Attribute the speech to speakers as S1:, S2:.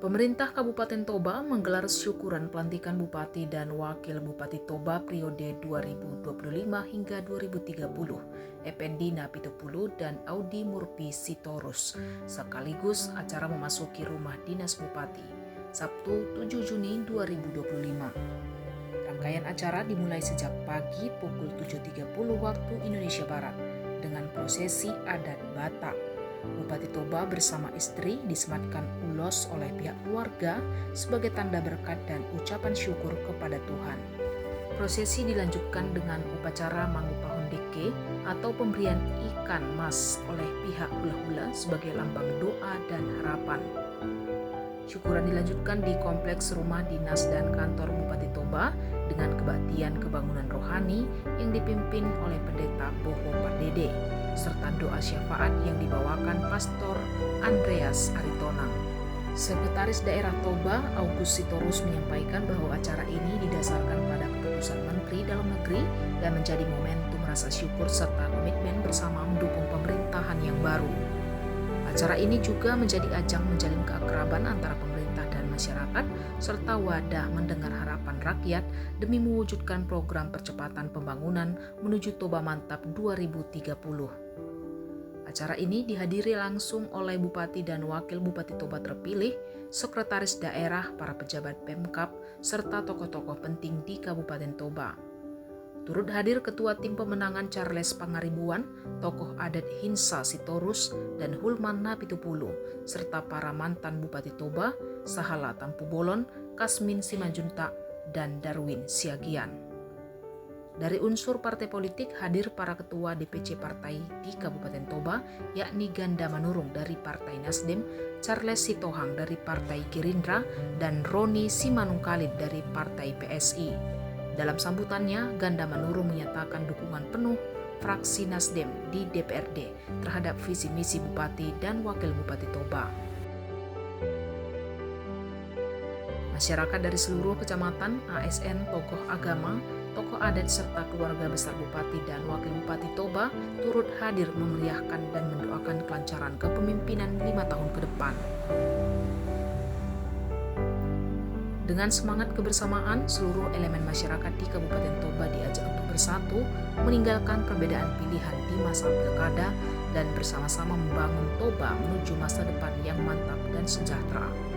S1: Pemerintah Kabupaten Toba menggelar syukuran pelantikan Bupati dan Wakil Bupati Toba periode 2025 hingga 2030, Effendi Napitupulu dan Audi Murpi Sitorus, sekaligus acara memasuki rumah dinas Bupati, Sabtu 7 Juni 2025. Rangkaian acara dimulai sejak pagi pukul 7.30 waktu Indonesia Barat dengan prosesi adat Batak. Bupati Toba bersama istri disematkan ulos oleh pihak keluarga sebagai tanda berkat dan ucapan syukur kepada Tuhan. Prosesi dilanjutkan dengan upacara Mangupahondeke atau pemberian ikan mas oleh pihak hula-hula sebagai lambang doa dan harapan. Syukuran dilanjutkan di kompleks rumah dinas dan kantor Bupati Toba dengan kebaktian kebangunan rohani yang dipimpin oleh Pendeta Boho Pardede, serta doa syafaat yang dibawakan Pastor Andreas Aritonang. Sekretaris Daerah Toba, August Sitorus, menyampaikan bahwa acara ini didasarkan pada keputusan Menteri Dalam Negeri dan menjadi momentum rasa syukur serta komitmen bersama mendukung pemerintahan yang baru. Acara ini juga menjadi ajang menjalin keakraban antara pemerintah dan masyarakat, serta wadah mendengar harapan rakyat demi mewujudkan program percepatan pembangunan menuju Toba Mantap 2030. Acara ini dihadiri langsung oleh Bupati dan Wakil Bupati Toba terpilih, Sekretaris Daerah, para pejabat Pemkab, serta tokoh-tokoh penting di Kabupaten Toba. Turut hadir Ketua Tim Pemenangan Charles Pangaribuan, tokoh adat Hinsa Sitorus, dan Hulman Napitupulu, serta para mantan Bupati Toba, Sahala Tampu Bolon, Kasmin Simanjuntak, dan Darwin Siagian. Dari unsur partai politik hadir para ketua DPC partai di Kabupaten Toba, yakni Ganda Manurung dari Partai Nasdem, Charles Sitohang dari Partai Gerindra, dan Roni Simanungkalit dari Partai PSI. Dalam sambutannya, Ganda Manurung menyatakan dukungan penuh fraksi Nasdem di DPRD terhadap visi misi Bupati dan Wakil Bupati Toba. Masyarakat dari seluruh kecamatan, ASN, tokoh agama, tokoh adat serta keluarga besar Bupati dan Wakil Bupati Toba turut hadir memeriahkan dan mendoakan kelancaran kepemimpinan 5 tahun ke depan. Dengan semangat kebersamaan, seluruh elemen masyarakat di Kabupaten Toba diajak untuk bersatu, meninggalkan perbedaan pilihan di masa pilkada, dan bersama-sama membangun Toba menuju masa depan yang mantap dan sejahtera.